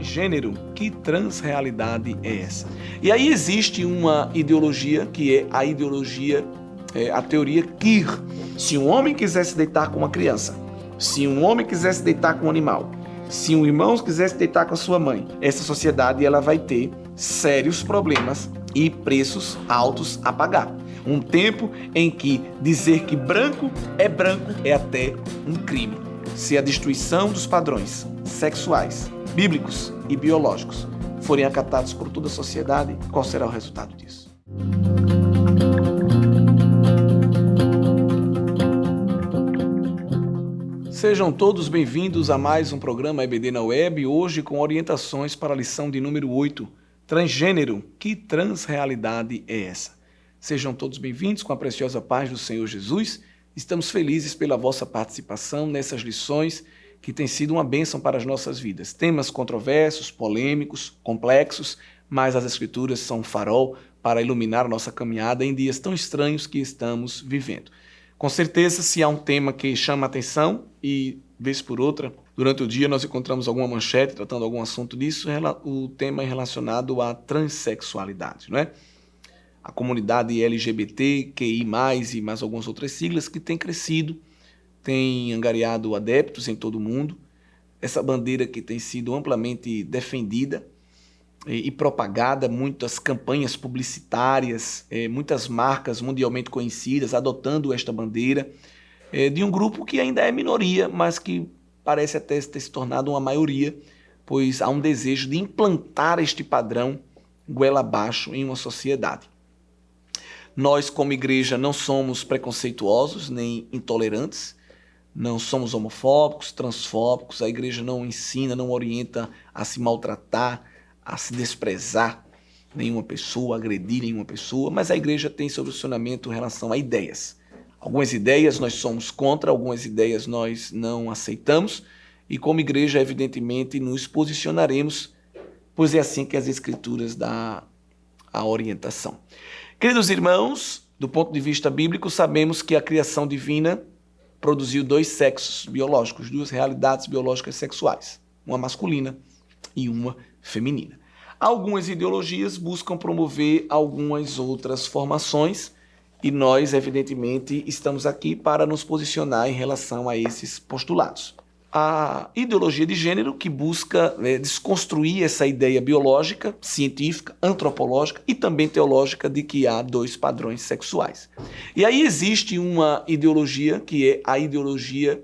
Transgênero, que transrealidade é essa? E aí existe uma ideologia que é a ideologia, a teoria queer. Se um homem quiser se deitar com uma criança, se um homem quiser se deitar com um animal, se um irmão quiser se deitar com a sua mãe, essa sociedade ela vai ter sérios problemas e preços altos a pagar. Um tempo em que dizer que branco é até um crime. Se a destruição dos padrões sexuais, bíblicos e biológicos forem acatados por toda a sociedade, qual será o resultado disso? Sejam todos bem-vindos a mais um programa EBD na Web, hoje com orientações para a lição de número 8, Transgênero, que transrealidade é essa? Sejam todos bem-vindos com a preciosa paz do Senhor Jesus. Estamos felizes pela vossa participação nessas lições que têm sido uma bênção para as nossas vidas. Temas controversos, polêmicos, complexos, mas as Escrituras são um farol para iluminar a nossa caminhada em dias tão estranhos que estamos vivendo. Com certeza, se há um tema que chama a atenção e, vez por outra, durante o dia nós encontramos alguma manchete tratando algum assunto disso, o tema é relacionado à transexualidade, não é? A comunidade LGBT, QI+, e mais algumas outras siglas que tem crescido, tem angariado adeptos em todo o mundo. Essa bandeira que tem sido amplamente defendida e propagada, muitas campanhas publicitárias, muitas marcas mundialmente conhecidas adotando esta bandeira, de um grupo que ainda é minoria, mas que parece até ter se tornado uma maioria, pois há um desejo de implantar este padrão goela abaixo em uma sociedade. Nós, como igreja, não somos preconceituosos nem intolerantes, não somos homofóbicos, transfóbicos, a igreja não ensina, não orienta a se maltratar, a se desprezar nenhuma pessoa, agredir nenhuma pessoa, mas a igreja tem solucionamento em relação a ideias. Algumas ideias nós somos contra, algumas ideias nós não aceitamos e como igreja, evidentemente, nos posicionaremos, pois é assim que as Escrituras dão a orientação. Queridos irmãos, do ponto de vista bíblico, sabemos que a criação divina produziu dois sexos biológicos, duas realidades biológicas sexuais, uma masculina e uma feminina. Algumas ideologias buscam promover algumas outras formações e nós, evidentemente, estamos aqui para nos posicionar em relação a esses postulados. A ideologia de gênero que busca desconstruir essa ideia biológica, científica, antropológica e também teológica de que há dois padrões sexuais. E aí existe uma ideologia que é a ideologia,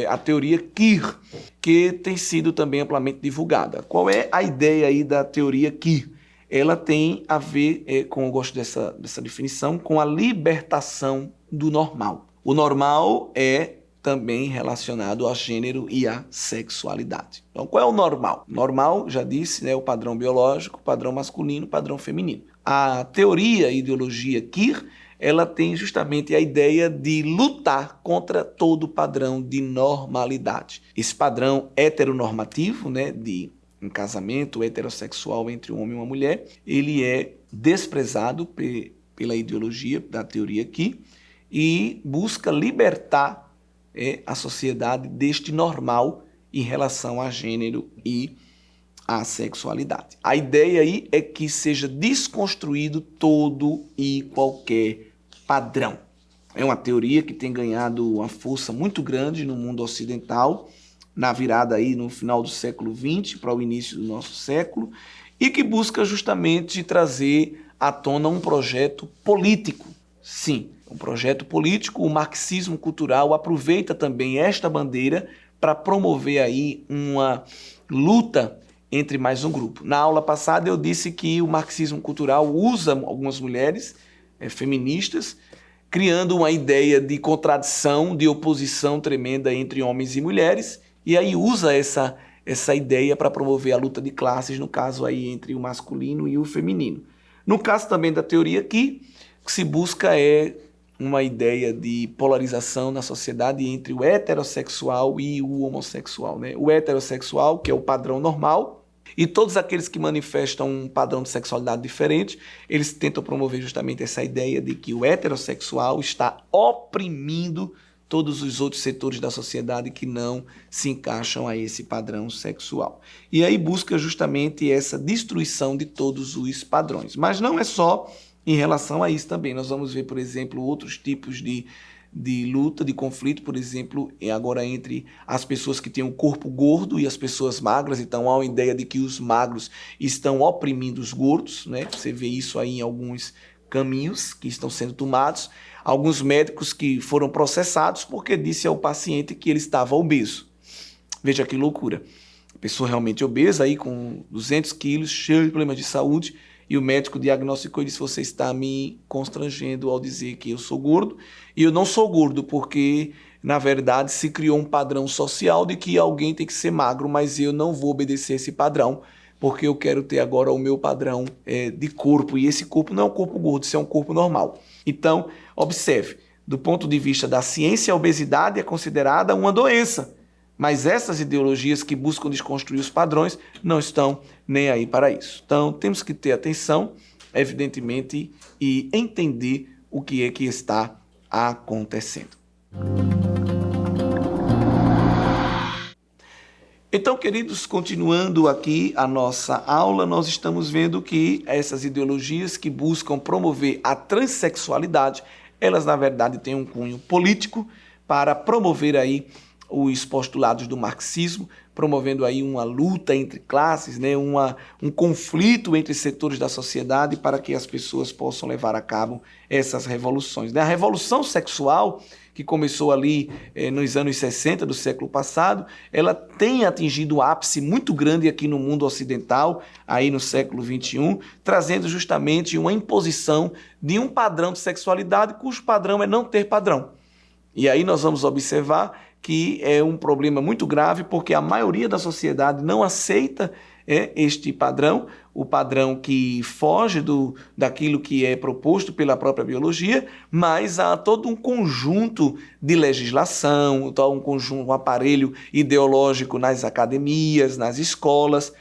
a teoria queer, que tem sido também amplamente divulgada. Qual é a ideia aí da teoria queer? Ela tem a ver, eu gosto dessa definição, com a libertação do normal. O normal é também relacionado a gênero e à sexualidade. Então, qual é o normal? Normal, já disse, o padrão biológico, padrão masculino, padrão feminino. A teoria, a ideologia queer, ela tem justamente a ideia de lutar contra todo padrão de normalidade. Esse padrão heteronormativo, de um casamento heterossexual entre um homem e uma mulher, ele é desprezado pela ideologia da teoria queer e busca libertar a sociedade deste normal em relação a gênero e a sexualidade. A ideia aí é que seja desconstruído todo e qualquer padrão. É uma teoria que tem ganhado uma força muito grande no mundo ocidental, na virada aí no final do século XX para o início do nosso século, e que busca justamente trazer à tona um projeto político. Sim, um projeto político, o marxismo cultural aproveita também esta bandeira para promover aí uma luta entre mais um grupo. Na aula passada eu disse que o marxismo cultural usa algumas mulheres feministas, criando uma ideia de contradição, de oposição tremenda entre homens e mulheres, e aí usa essa ideia para promover a luta de classes, no caso aí entre o masculino e o feminino. No caso também da teoria aqui, o que se busca uma ideia de polarização na sociedade entre o heterossexual e o homossexual. O heterossexual, que é o padrão normal, e todos aqueles que manifestam um padrão de sexualidade diferente, eles tentam promover justamente essa ideia de que o heterossexual está oprimindo todos os outros setores da sociedade que não se encaixam a esse padrão sexual. E aí busca justamente essa destruição de todos os padrões. Mas não é só em relação a isso também. Nós vamos ver, por exemplo, outros tipos de luta, de conflito, por exemplo, agora entre as pessoas que têm um corpo gordo e as pessoas magras. Então há uma ideia de que os magros estão oprimindo os gordos, né? Você vê isso aí em alguns caminhos que estão sendo tomados. Alguns médicos que foram processados porque disse ao paciente que ele estava obeso. Veja que loucura. A pessoa realmente obesa, aí com 200 quilos, cheio de problemas de saúde, e o médico diagnosticou e disse: você está me constrangendo ao dizer que eu sou gordo. E eu não sou gordo porque, na verdade, se criou um padrão social de que alguém tem que ser magro, mas eu não vou obedecer esse padrão, porque eu quero ter agora o meu padrão de corpo. E esse corpo não é um corpo gordo, isso é um corpo normal. Então, observe, do ponto de vista da ciência, a obesidade é considerada uma doença. Mas essas ideologias que buscam desconstruir os padrões não estão nem aí para isso. Então, temos que ter atenção, evidentemente, e entender o que é que está acontecendo. Então, queridos, continuando aqui a nossa aula, nós estamos vendo que essas ideologias que buscam promover a transexualidade, elas, na verdade, têm um cunho político para promover aí os postulados do marxismo, promovendo aí uma luta entre classes, né, um conflito entre setores da sociedade para que as pessoas possam levar a cabo essas revoluções. A revolução sexual, que começou ali nos anos 60 do século passado, ela tem atingido um ápice muito grande aqui no mundo ocidental, aí no século XXI, trazendo justamente uma imposição de um padrão de sexualidade cujo padrão é não ter padrão. E aí nós vamos observar que é um problema muito grave, porque a maioria da sociedade não aceita este padrão, o padrão que foge daquilo que é proposto pela própria biologia, mas há todo um conjunto de legislação, um aparelho ideológico nas academias, nas escolas,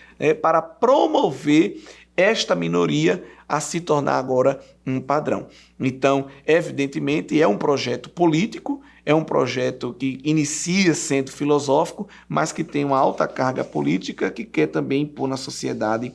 para promover esta minoria a se tornar agora um padrão. Então, evidentemente, é um projeto político, é um projeto que inicia sendo filosófico, mas que tem uma alta carga política que quer também impor na sociedade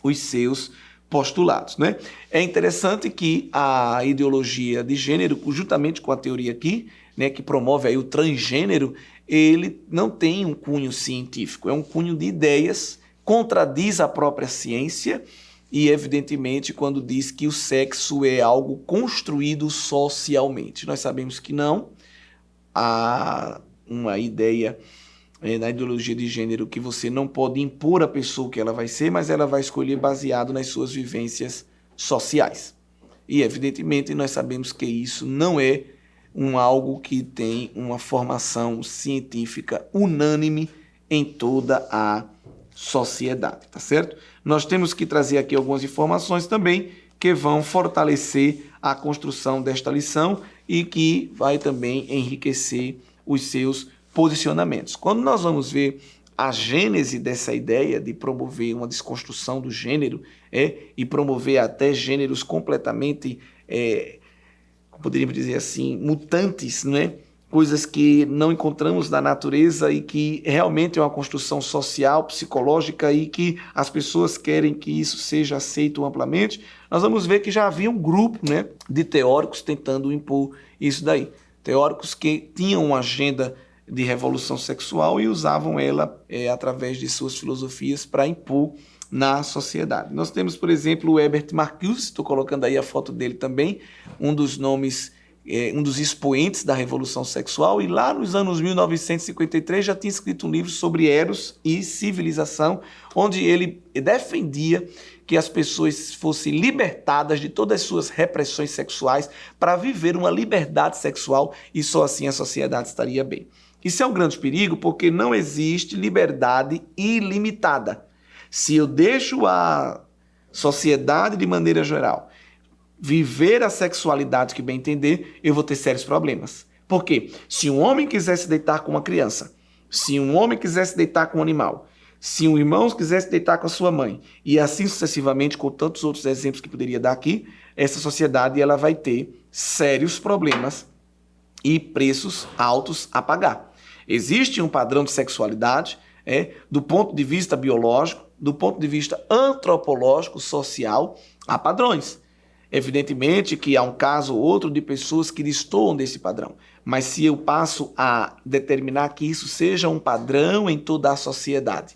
os seus postulados, né? É interessante que a ideologia de gênero, juntamente com a teoria aqui, né, que promove aí o transgênero, ele não tem um cunho científico, é um cunho de ideias, contradiz a própria ciência e, evidentemente, quando diz que o sexo é algo construído socialmente. Nós sabemos que não. Há uma ideia na ideologia de gênero que você não pode impor à pessoa o que ela vai ser, mas ela vai escolher baseado nas suas vivências sociais. E, evidentemente, nós sabemos que isso não é algo que tem uma formação científica unânime em toda a sociedade, tá certo? Nós temos que trazer aqui algumas informações também que vão fortalecer a construção desta lição e que vai também enriquecer os seus posicionamentos. Quando nós vamos ver a gênese dessa ideia de promover uma desconstrução do gênero e promover até gêneros completamente, poderíamos dizer assim, mutantes, né? Coisas que não encontramos na natureza e que realmente é uma construção social, psicológica e que as pessoas querem que isso seja aceito amplamente, nós vamos ver que já havia um grupo, né, de teóricos tentando impor isso daí. Teóricos que tinham uma agenda de revolução sexual e usavam ela através de suas filosofias para impor na sociedade. Nós temos, por exemplo, o Herbert Marcuse, estou colocando aí a foto dele também, um dos nomes, um dos expoentes da revolução sexual, e lá nos anos 1953 já tinha escrito um livro sobre Eros e civilização, onde ele defendia que as pessoas fossem libertadas de todas as suas repressões sexuais para viver uma liberdade sexual e só assim a sociedade estaria bem. Isso é um grande perigo porque não existe liberdade ilimitada. Se eu deixo a sociedade de maneira geral viver a sexualidade que bem entender, eu vou ter sérios problemas. Por quê? Se um homem quiser se deitar com uma criança, se um homem quiser se deitar com um animal, se um irmão quiser se deitar com a sua mãe, e assim sucessivamente, com tantos outros exemplos que poderia dar aqui, essa sociedade ela vai ter sérios problemas e preços altos a pagar. Existe um padrão de sexualidade, do ponto de vista biológico, do ponto de vista antropológico, social, há padrões. Evidentemente que há um caso ou outro de pessoas que destoam desse padrão, mas se eu passo a determinar que isso seja um padrão em toda a sociedade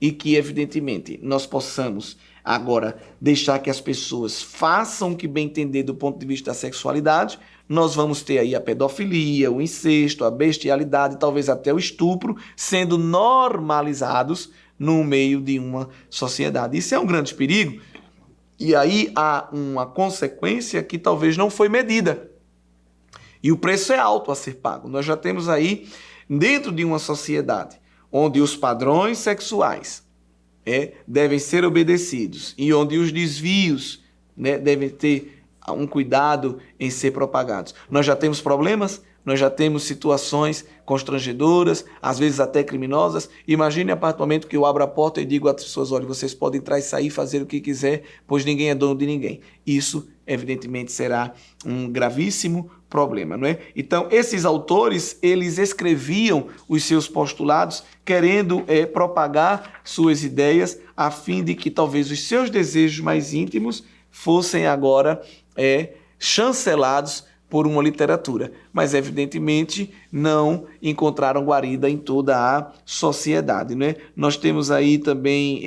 e que, evidentemente, nós possamos agora deixar que as pessoas façam o que bem entender do ponto de vista da sexualidade, nós vamos ter aí a pedofilia, o incesto, a bestialidade, talvez até o estupro, sendo normalizados no meio de uma sociedade. Isso é um grande perigo. E aí há uma consequência que talvez não foi medida. E o preço é alto a ser pago. Nós já temos aí, dentro de uma sociedade, onde os padrões sexuais devem ser obedecidos e onde os desvios devem ter um cuidado em ser propagados. Nós já temos problemas, nós já temos situações constrangedoras, às vezes até criminosas. Imagine a partir do momento que eu abro a porta e digo às pessoas, olha, vocês podem entrar e sair, fazer o que quiser, pois ninguém é dono de ninguém. Isso, evidentemente, será um gravíssimo problema, não é? Então, esses autores, eles escreviam os seus postulados querendo propagar suas ideias a fim de que talvez os seus desejos mais íntimos fossem agora chancelados por uma literatura, mas evidentemente não encontraram guarida em toda a sociedade, né? Nós temos aí também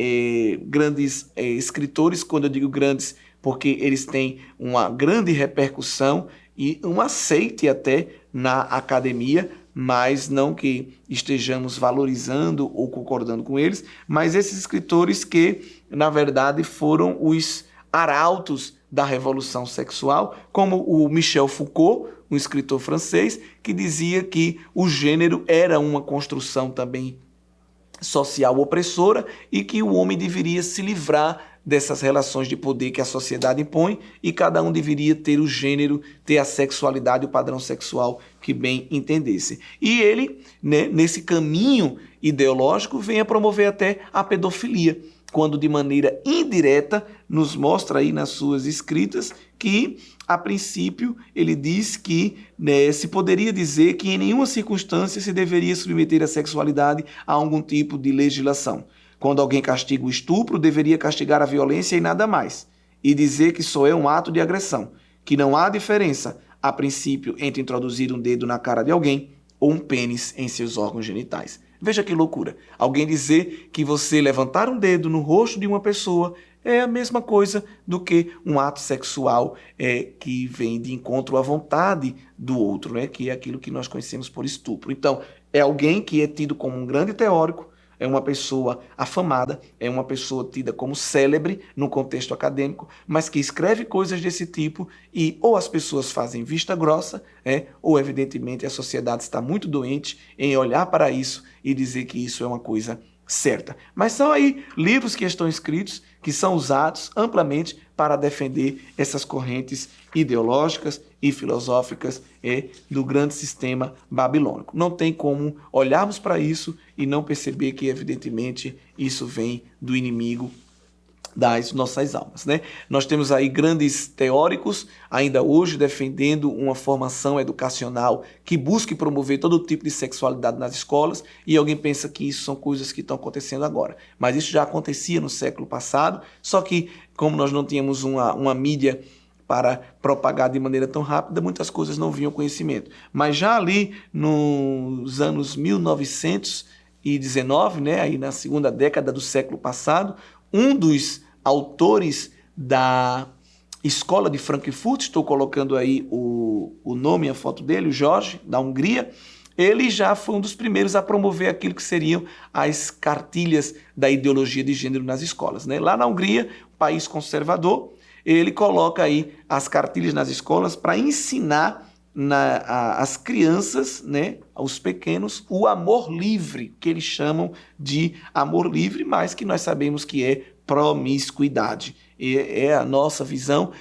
grandes escritores, quando eu digo grandes, porque eles têm uma grande repercussão e um aceite até na academia, mas não que estejamos valorizando ou concordando com eles, mas esses escritores que, na verdade, foram os arautos da revolução sexual, como o Michel Foucault, um escritor francês, que dizia que o gênero era uma construção também social opressora e que o homem deveria se livrar dessas relações de poder que a sociedade impõe e cada um deveria ter o gênero, ter a sexualidade, o padrão sexual que bem entendesse. E ele, nesse caminho ideológico, vem a promover até a pedofilia, quando de maneira indireta nos mostra aí nas suas escritas que, a princípio, ele diz que se poderia dizer que em nenhuma circunstância se deveria submeter a sexualidade a algum tipo de legislação. Quando alguém castiga o estupro, deveria castigar a violência e nada mais. E dizer que só é um ato de agressão, que não há diferença, a princípio, entre introduzir um dedo na cara de alguém ou um pênis em seus órgãos genitais. Veja que loucura. Alguém dizer que você levantar um dedo no rosto de uma pessoa é a mesma coisa do que um ato sexual que vem de encontro à vontade do outro, que é aquilo que nós conhecemos por estupro. Então, é alguém que é tido como um grande teórico, é uma pessoa afamada, é uma pessoa tida como célebre no contexto acadêmico, mas que escreve coisas desse tipo e ou as pessoas fazem vista grossa, ou evidentemente a sociedade está muito doente em olhar para isso e dizer que isso é uma coisa certa. Mas são aí livros que estão escritos, que são usados amplamente para defender essas correntes ideológicas e filosóficas do grande sistema babilônico. Não tem como olharmos para isso e não perceber que, evidentemente, isso vem do inimigo das nossas almas, Nós temos aí grandes teóricos, ainda hoje, defendendo uma formação educacional que busque promover todo tipo de sexualidade nas escolas, e alguém pensa que isso são coisas que estão acontecendo agora. Mas isso já acontecia no século passado, só que, como nós não tínhamos uma mídia para propagar de maneira tão rápida, muitas coisas não vinham ao conhecimento. Mas já ali nos anos 1919, aí na segunda década do século passado, um dos autores da Escola de Frankfurt, estou colocando aí o nome e a foto dele, o Jorge, da Hungria, ele já foi um dos primeiros a promover aquilo que seriam as cartilhas da ideologia de gênero nas escolas. Lá na Hungria, país conservador, ele coloca aí as cartilhas nas escolas para ensinar às crianças, aos pequenos, o amor livre, que eles chamam de amor livre, mas que nós sabemos que é promiscuidade. É a nossa visão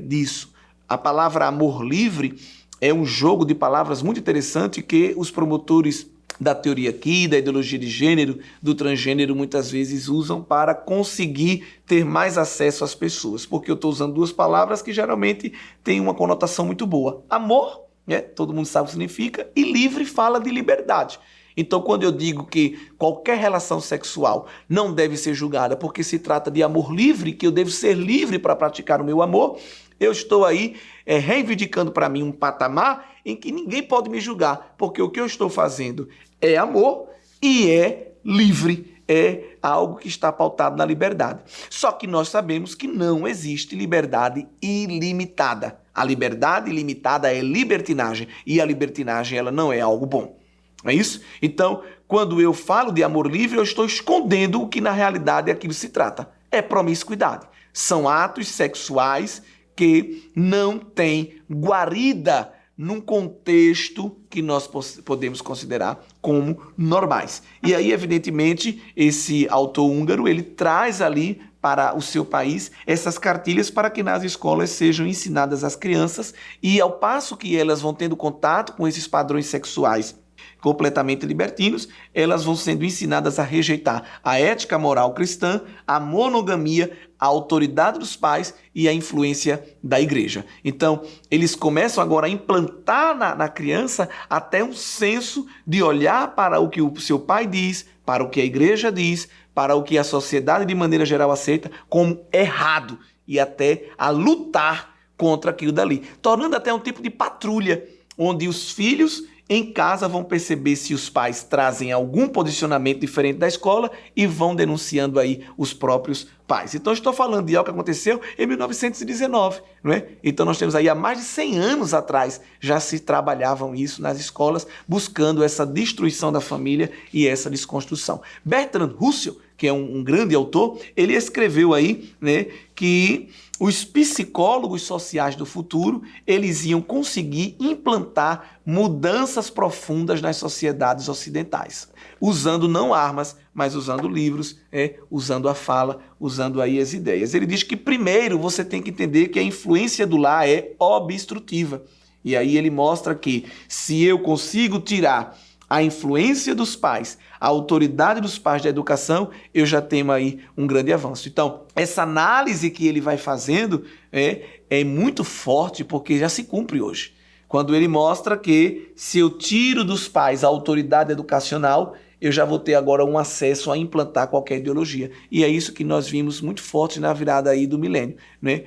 disso. A palavra amor livre é um jogo de palavras muito interessante que os promotores da teoria aqui, da ideologia de gênero, do transgênero, muitas vezes usam para conseguir ter mais acesso às pessoas, porque eu estou usando duas palavras que geralmente têm uma conotação muito boa. Amor né? Todo mundo sabe o que significa, e livre fala de liberdade. Então, quando eu digo que qualquer relação sexual não deve ser julgada porque se trata de amor livre, que eu devo ser livre para praticar o meu amor, eu estou aí reivindicando para mim um patamar em que ninguém pode me julgar, porque o que eu estou fazendo é amor e é livre, é algo que está pautado na liberdade. Só que nós sabemos que não existe liberdade ilimitada. A liberdade ilimitada é libertinagem, e a libertinagem ela não é algo bom. Não é isso? Então, quando eu falo de amor livre, eu estou escondendo o que na realidade aquilo se trata. É promiscuidade. São atos sexuais que não têm guarida num contexto que nós podemos considerar como normais. E aí, evidentemente, esse autor húngaro, ele traz ali para o seu país essas cartilhas para que nas escolas sejam ensinadas às crianças, e ao passo que elas vão tendo contato com esses padrões sexuais completamente libertinos, elas vão sendo ensinadas a rejeitar a ética moral cristã, a monogamia, a autoridade dos pais e a influência da igreja. Então, eles começam agora a implantar na criança até um senso de olhar para o que o seu pai diz, para o que a igreja diz, para o que a sociedade de maneira geral aceita como errado, e até a lutar contra aquilo dali, tornando até um tipo de patrulha, onde os filhos em casa vão perceber se os pais trazem algum posicionamento diferente da escola e vão denunciando aí os próprios pais. Então, estou falando de algo que aconteceu em 1919, não é? Então, nós temos aí há mais de 100 anos atrás já se trabalhavam isso nas escolas, buscando essa destruição da família e essa desconstrução. Bertrand Russell, que é um grande autor, ele escreveu aí, né, que os psicólogos sociais do futuro, eles iam conseguir implantar mudanças profundas nas sociedades ocidentais, usando não armas, mas usando livros, usando a fala, usando aí as ideias. Ele diz que primeiro você tem que entender que a influência do lar é obstrutiva. E aí ele mostra que se eu consigo tirar a influência dos pais, a autoridade dos pais da educação, eu já tenho aí um grande avanço. Então, essa análise que ele vai fazendo é muito forte, porque já se cumpre hoje. Quando ele mostra que se eu tiro dos pais a autoridade educacional, eu já vou ter agora um acesso a implantar qualquer ideologia. E é isso que nós vimos muito forte na virada aí do milênio, né?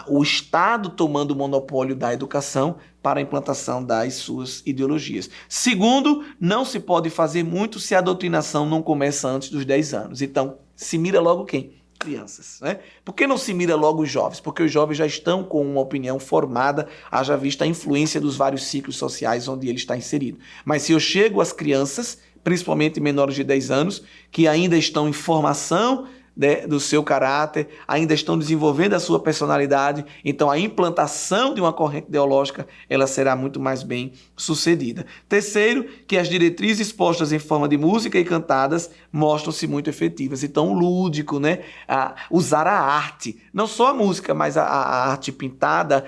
O Estado tomando o monopólio da educação para a implantação das suas ideologias. Segundo, não se pode fazer muito se a doutrinação não começa antes dos 10 anos. Então, se mira logo quem? Crianças, né? Por que não se mira logo os jovens? Porque os jovens já estão com uma opinião formada, haja vista a influência dos vários ciclos sociais onde ele está inserido. Mas se eu chego às crianças, principalmente menores de 10 anos, que ainda estão em formação, né, do seu caráter, ainda estão desenvolvendo a sua personalidade, então a implantação de uma corrente ideológica ela será muito mais bem sucedida. Terceiro, que as diretrizes postas em forma de música e cantadas mostram-se muito efetivas. Então, o lúdico, né, usar a arte, não só a música, mas a arte pintada,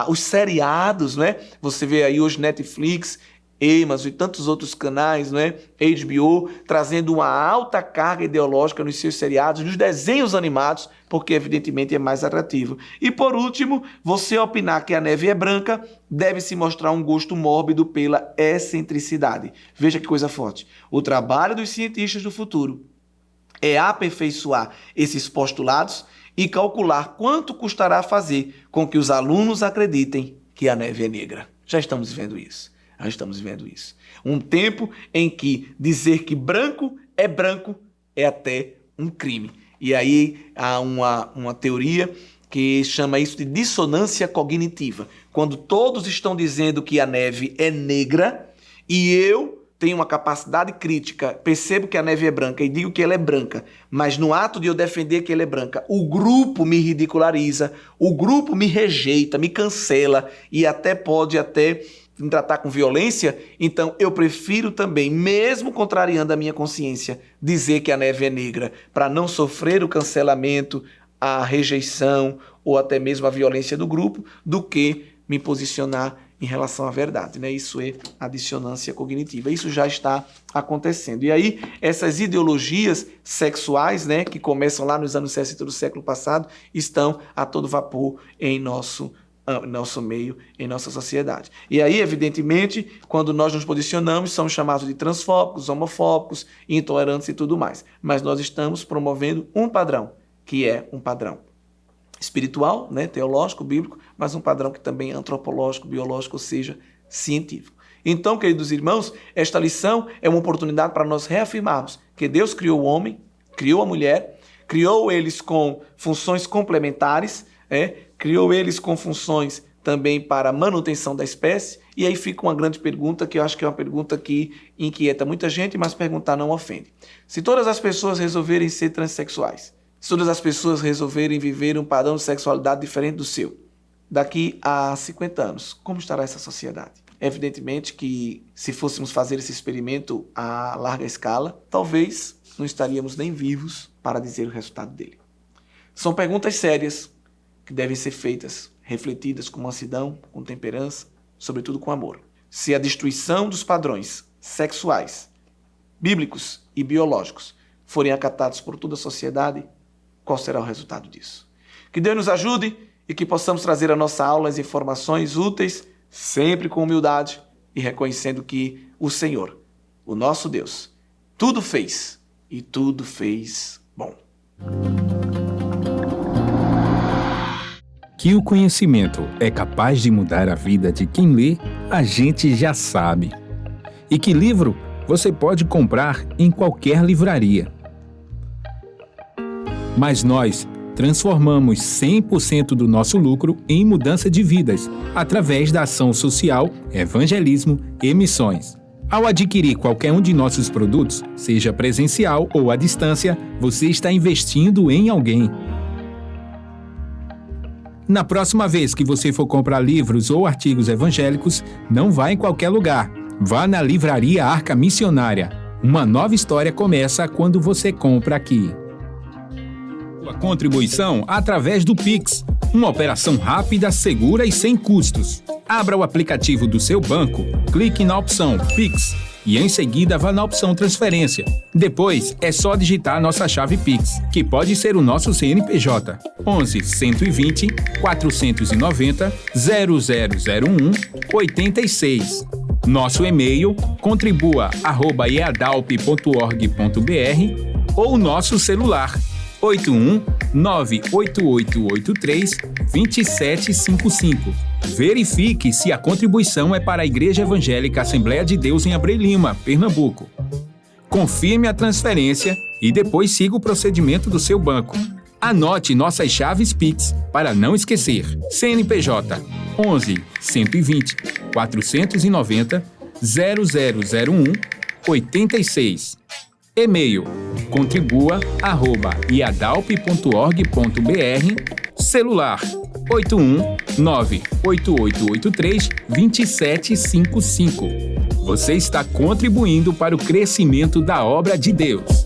os seriados, né? Você vê aí hoje Netflix, Amazon e tantos outros canais, né? HBO, trazendo uma alta carga ideológica nos seus seriados, nos desenhos animados, porque evidentemente é mais atrativo. E por último, você opinar que a neve é branca, deve se mostrar um gosto mórbido pela excentricidade. Veja que coisa forte. O trabalho dos cientistas do futuro é aperfeiçoar esses postulados e calcular quanto custará fazer com que os alunos acreditem que a neve é negra. Já estamos vendo isso. Nós estamos vendo isso. Um tempo em que dizer que branco é até um crime. E aí há uma teoria que chama isso de dissonância cognitiva. Quando todos estão dizendo que a neve é negra e eu tenho uma capacidade crítica, percebo que a neve é branca e digo que ela é branca, mas no ato de eu defender que ela é branca, o grupo me ridiculariza, o grupo me rejeita, me cancela e pode me tratar com violência, então eu prefiro também, mesmo contrariando a minha consciência, dizer que a neve é negra, para não sofrer o cancelamento, a rejeição ou até mesmo a violência do grupo, do que me posicionar em relação à verdade, né? Isso é a dissonância cognitiva. Isso já está acontecendo. E aí, essas ideologias sexuais, né, que começam lá nos anos 60 do século passado, estão a todo vapor em nosso nosso meio, em nossa sociedade. E aí, evidentemente, quando nós nos posicionamos, somos chamados de transfóbicos, homofóbicos, intolerantes e tudo mais. Mas nós estamos promovendo um padrão, que é um padrão espiritual, né, teológico, bíblico, mas um padrão que também é antropológico, biológico, ou seja, científico. Então, queridos irmãos, esta lição é uma oportunidade para nós reafirmarmos que Deus criou o homem, criou a mulher, criou eles com funções complementares, criou eles com funções também para a manutenção da espécie, e aí fica uma grande pergunta, que eu acho que é uma pergunta que inquieta muita gente, mas perguntar não ofende. Se todas as pessoas resolverem ser transexuais, se todas as pessoas resolverem viver um padrão de sexualidade diferente do seu, daqui a 50 anos, como estará essa sociedade? Evidentemente que se fôssemos fazer esse experimento a larga escala, talvez não estaríamos nem vivos para dizer o resultado dele. São perguntas sérias que devem ser feitas, refletidas com mansidão, com temperança, sobretudo com amor. Se a destruição dos padrões sexuais, bíblicos e biológicos forem acatados por toda a sociedade, qual será o resultado disso? Que Deus nos ajude e que possamos trazer à nossa aula as informações úteis, sempre com humildade e reconhecendo que o Senhor, o nosso Deus, tudo fez e tudo fez bom. Que o conhecimento é capaz de mudar a vida de quem lê, a gente já sabe. E que livro você pode comprar em qualquer livraria. Mas nós transformamos 100% do nosso lucro em mudança de vidas, através da ação social, evangelismo e missões. Ao adquirir qualquer um de nossos produtos, seja presencial ou à distância, você está investindo em alguém. Na próxima vez que você for comprar livros ou artigos evangélicos, não vá em qualquer lugar. Vá na Livraria Arca Missionária. Uma nova história começa quando você compra aqui. A contribuição através do Pix, uma operação rápida, segura e sem custos. Abra o aplicativo do seu banco, clique na opção Pix e em seguida vá na opção Transferência. Depois é só digitar nossa chave Pix, que pode ser o nosso CNPJ 11 120 490 0001 86. Nosso e-mail contribua@eadalp.org.br ou nosso celular 81-98883-2755. Verifique se a contribuição é para a Igreja Evangélica Assembleia de Deus em Abreu Lima, Pernambuco. Confirme a transferência e depois siga o procedimento do seu banco. Anote nossas chaves Pix para não esquecer. CNPJ 11 120 490 0001 86. E-mail contribua@iadalp.org.br. Celular 81-98883-2755. Você está contribuindo para o crescimento da obra de Deus.